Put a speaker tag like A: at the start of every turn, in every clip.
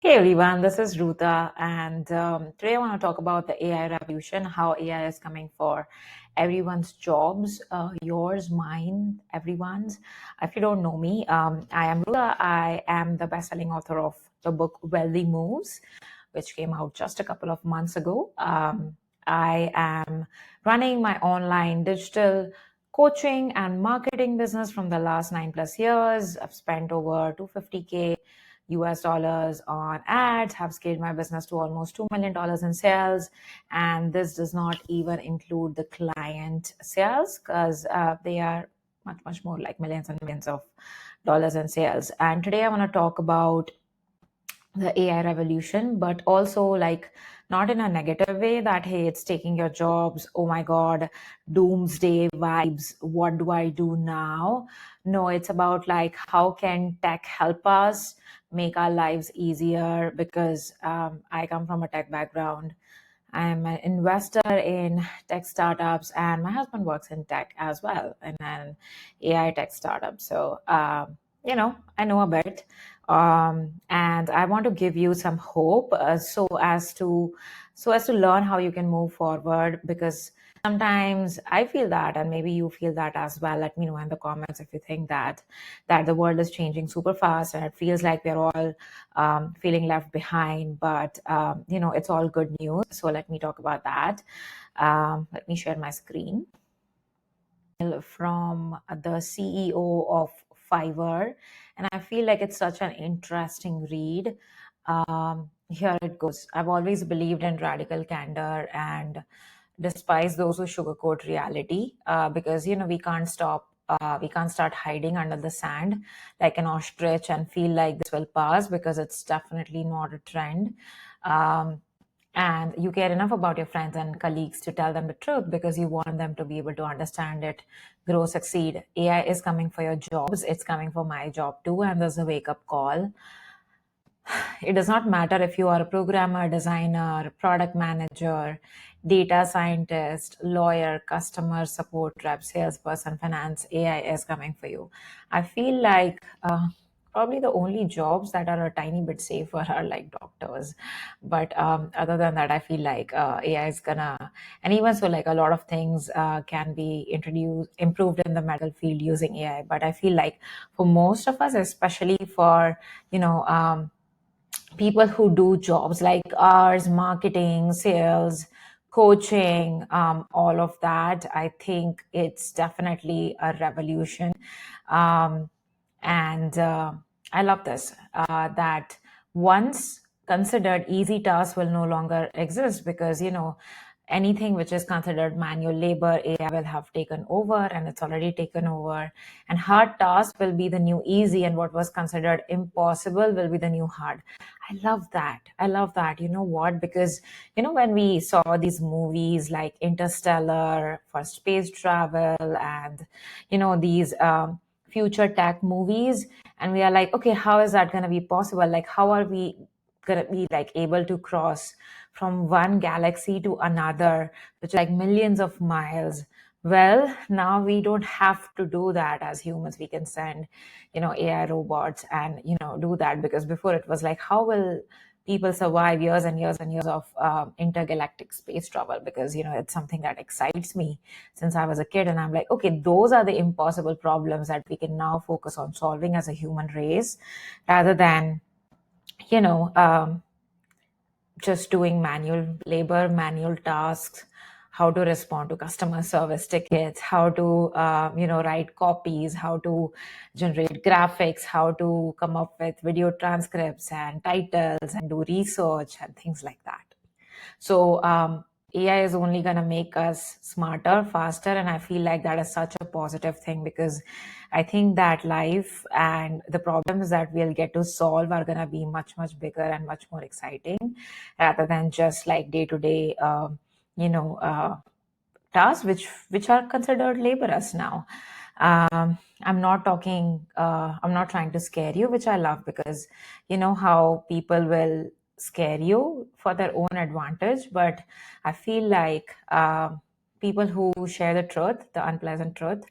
A: Hey everyone, this is Ruta, and today I want to talk about the AI revolution, how AI is coming for everyone's jobs, yours, mine, everyone's. If you don't know me, I am Ruta. I am the best-selling author of the book Wealthy Moves, which came out just a couple of months ago. I am running my online digital coaching and marketing business from the last 9+ years. I've spent over 250K US dollars on ads, have scaled my business to almost $2 million in sales. And this does not even include the client sales because they are much, much more like millions and millions of dollars in sales. And today I want to talk about the AI revolution, but also like not in a negative way that, hey, it's taking your jobs. Oh my God, doomsday vibes. What do I do now? No, it's about like, how can tech help us make our lives easier? Because I come from a tech background. I'm an investor in tech startups, and my husband works in tech as well, in an AI tech startup. So, I know a bit. And I want to give you some hope so as to learn how you can move forward, because sometimes I feel that, and maybe you feel that as well. Let me know in the comments if you think that the world is changing super fast and it feels like we're all feeling left behind. But it's all good news. So let me talk about that. Let me share my screen from the CEO of Fiverr, and I feel like it's such an interesting read. Here it goes. I've always believed in radical candor and despise those who sugarcoat reality, because we can't start hiding under the sand like an ostrich and feel like this will pass, because it's definitely not a trend. And you care enough about your friends and colleagues to tell them the truth because you want them to be able to understand it, grow, succeed. AI is coming for your jobs. It's coming for my job too. And there's a wake up call. It does not matter if you are a programmer, designer, product manager, data scientist, lawyer, customer support rep, salesperson, finance. AI is coming for you. I feel like probably the only jobs that are a tiny bit safer are like doctors. But other than that, I feel like AI is gonna, and even so, like a lot of things can be improved in the medical field using AI. But I feel like for most of us, especially for, people who do jobs like ours, marketing, sales, coaching, all of that, I think it's definitely a revolution. And I love this, that once considered easy tasks will no longer exist, because, anything which is considered manual labor, AI will have taken over, and it's already taken over. And hard tasks will be the new easy, and what was considered impossible will be the new hard. I love that. I love that. You know what? Because, when we saw these movies like Interstellar for space travel and, these future tech movies, and we are like, okay, how is that going to be possible? Like, how are we going to be like able to cross from one galaxy to another, which is like millions of miles? Well, now we don't have to do that as humans. We can send, AI robots and, do that, because before it was like, how will people survive years and years and years of intergalactic space travel? Because, it's something that excites me since I was a kid. And I'm like, okay, those are the impossible problems that we can now focus on solving as a human race, rather than, you know, um, just doing manual labor, manual tasks, how to respond to customer service tickets, how to, write copies, how to generate graphics, how to come up with video transcripts and titles and do research and things like that. So AI is only going to make us smarter, faster, and I feel like that is such a positive thing, because I think that life and the problems that we'll get to solve are going to be much, much bigger and much more exciting, rather than just like day-to-day, tasks which are considered laborious now. I'm not talking, I'm not trying to scare you, which I love, because you know how people will scare you for their own advantage. But I feel like people who share the truth, the unpleasant truth,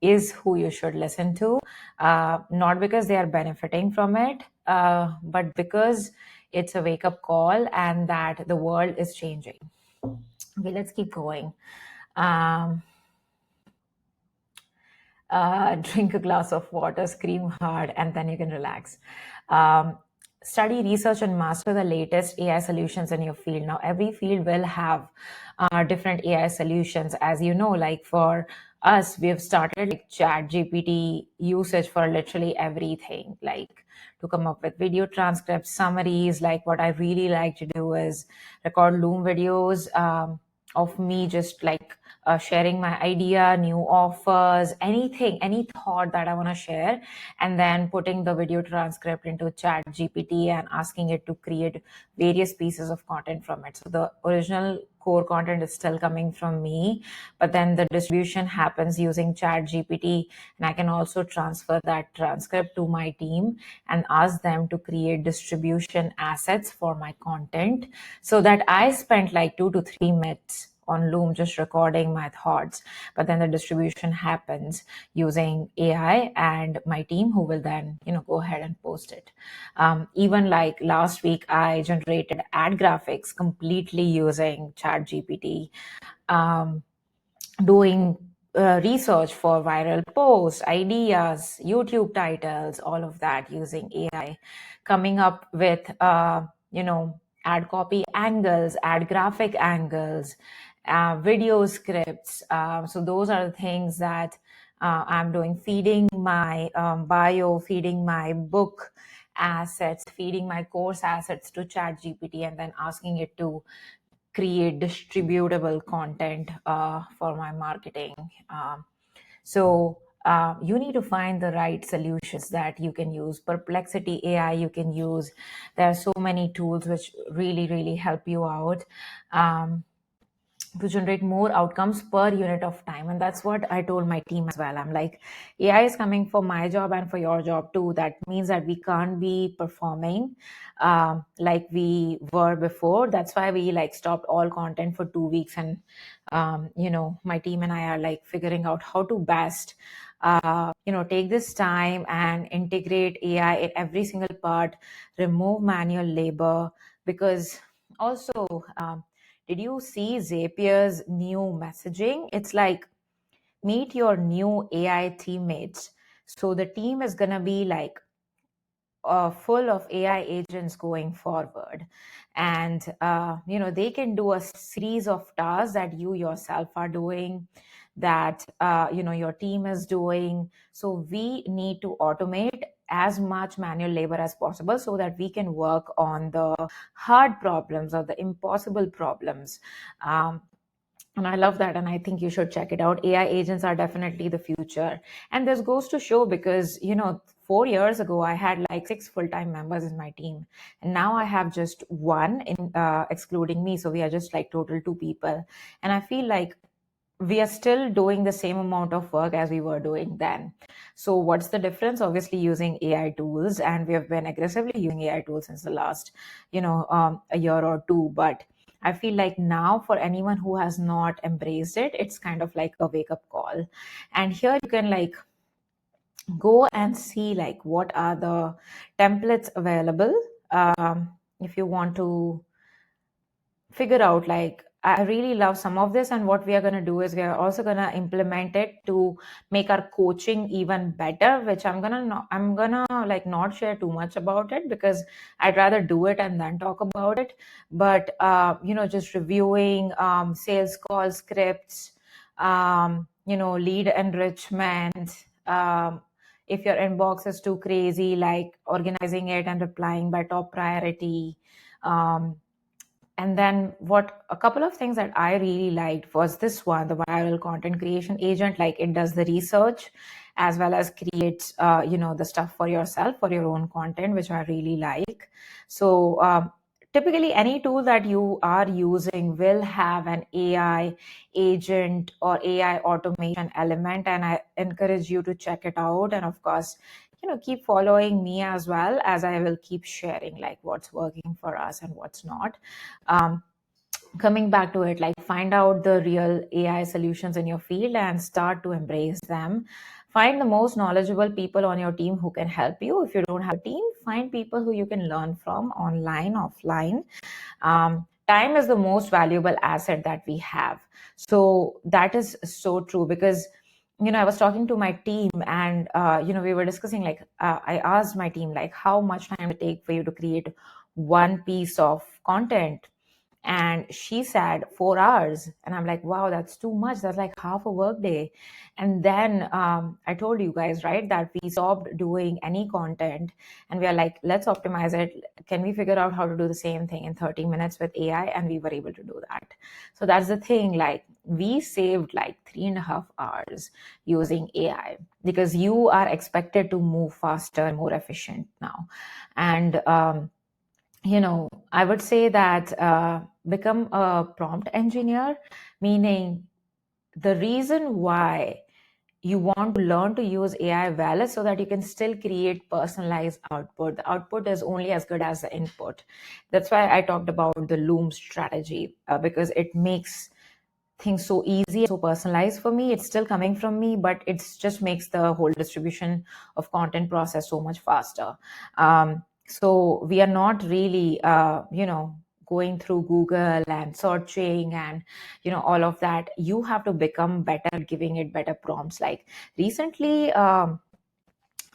A: is who you should listen to, not because they are benefiting from it, but because it's a wake up call and that the world is changing. Okay, let's keep going. Um, drink a glass of water, scream hard, and then you can relax. Um, Study, research, and master the latest AI solutions in your field. Now, every field will have different AI solutions. As you know, like for us, we have started like Chat GPT usage for literally everything, like to come up with video transcripts, summaries. Like what I really like to do is record Loom videos of me just like sharing my idea, new offers, anything, any thought that I want to share, and then putting the video transcript into Chat GPT and asking it to create various pieces of content from it. So the original core content is still coming from me, but then the distribution happens using Chat GPT, and I can also transfer that transcript to my team and ask them to create distribution assets for my content, so that I spent like 2 to 3 minutes on Loom just recording my thoughts, but then the distribution happens using AI and my team, who will then go ahead and post it. Even like last week, I generated ad graphics completely using Chat GPT, doing research for viral posts, ideas, YouTube titles, all of that using AI, coming up with ad copy angles, ad graphic angles, video scripts. So those are the things that I'm doing, feeding my bio, feeding my book assets, feeding my course assets to Chat GPT, and then asking it to create distributable content for my marketing. So you need to find the right solutions that you can use. Perplexity AI you can use. There are so many tools which really, really help you out. To generate more outcomes per unit of time. And that's what I told my team as well. I'm like, AI is coming for my job and for your job too. That means that we can't be performing like we were before. That's why we like stopped all content for 2 weeks. And, my team and I are like figuring out how to best take this time and integrate AI in every single part, remove manual labor. Because also, did you see Zapier's new messaging? It's like, meet your new AI teammates. So the team is going to be like full of AI agents going forward. And, they can do a series of tasks that you yourself are doing, that, your team is doing. So we need to automate as much manual labor as possible so that we can work on the hard problems or the impossible problems. And I love that. And I think you should check it out. AI agents are definitely the future. And this goes to show because, 4 years ago, I had like 6 full-time members in my team. And now I have just one, excluding me. So we are just like total 2 people. And I feel like we are still doing the same amount of work as we were doing then. So what's the difference? Obviously using AI tools, and we have been aggressively using AI tools since the last, a year or two. But I feel like now for anyone who has not embraced it, it's kind of like a wake up call. And here you can like go and see like what are the templates available. If you want to figure out like, I really love some of this, and what we are going to do is we are also going to implement it to make our coaching even better, which I'm gonna like not share too much about it because I'd rather do it and then talk about it. But just reviewing sales call scripts, lead enrichment, if your inbox is too crazy, like organizing it and replying by top priority. And then what a couple of things that I really liked was this one, the viral content creation agent. Like it does the research as well as creates, the stuff for yourself, for your own content, which I really like. So typically any tool that you are using will have an AI agent or AI automation element. And I encourage you to check it out. And of course, keep following me as well, as I will keep sharing like what's working for us and what's not. Coming back to it, like find out the real AI solutions in your field and start to embrace them. Find the most knowledgeable people on your team who can help you. If you don't have a team, find people who you can learn from online, offline. Time is the most valuable asset that we have. So that is so true, because I was talking to my team, and we were discussing, like, I asked my team, like, how much time it take for you to create one piece of content, and she said 4 hours, and I'm like, wow, that's too much. That's like half a work day. And then I told you guys, right, that we stopped doing any content, and we are like, let's optimize it. Can we figure out how to do the same thing in 30 minutes with AI? And we were able to do that. So that's the thing, like, we saved like 3.5 hours using AI, because you are expected to move faster and more efficient now. And I would say that become a prompt engineer, meaning the reason why you want to learn to use AI well is so that you can still create personalized output. The output is only as good as the input. That's why I talked about the Loom strategy, because it makes things so easy and so personalized for me. It's still coming from me, but it just makes the whole distribution of content process so much faster. So we are not really, going through Google and searching and, all of that. You have to become better at giving it better prompts. Like recently, I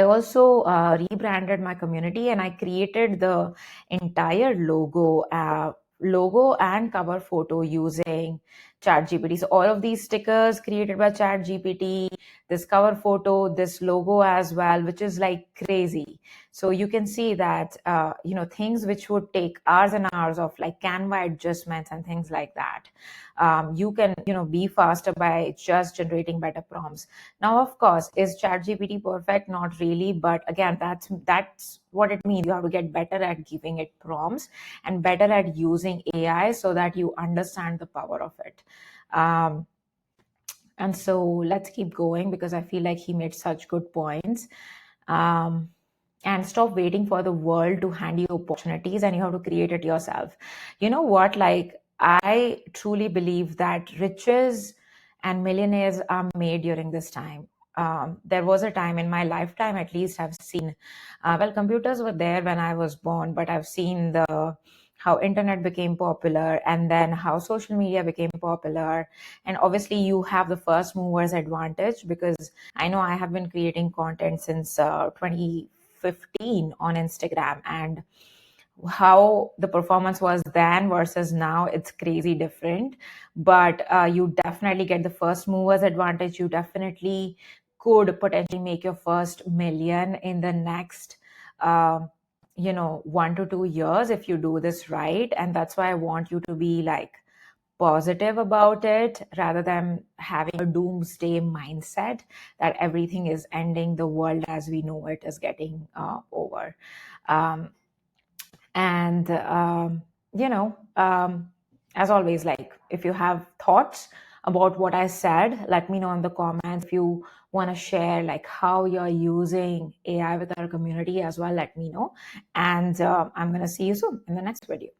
A: also rebranded my community, and I created the entire logo and cover photo using ChatGPT. So all of these stickers created by ChatGPT, this cover photo, this logo as well, which is like crazy. So you can see that things which would take hours and hours of like Canva adjustments and things like that, you can be faster by just generating better prompts. Now, of course, is ChatGPT perfect? Not really, but again, that's what it means. You have to get better at giving it prompts and better at using AI so that you understand the power of it. And so let's keep going, because I feel like he made such good points. And stop waiting for the world to hand you opportunities, and you have to create it yourself. You know what? Like, I truly believe that riches and millionaires are made during this time. There was a time in my lifetime, at least, I've seen, well, computers were there when I was born, but I've seen how internet became popular, and then how social media became popular. And obviously you have the first movers advantage, because I know I have been creating content since 2015 on Instagram, and how the performance was then versus now, it's crazy different. But you definitely get the first movers advantage. You definitely could potentially make your first million in the next 1 to 2 years if you do this right. And that's why I want you to be like positive about it, rather than having a doomsday mindset that everything is ending, the world as we know it is getting over. um, and as always, like, if you have thoughts about what I said, let me know in the comments. If you want to share like how you're using AI with our community as well, let me know. And I'm going to see you soon in the next video.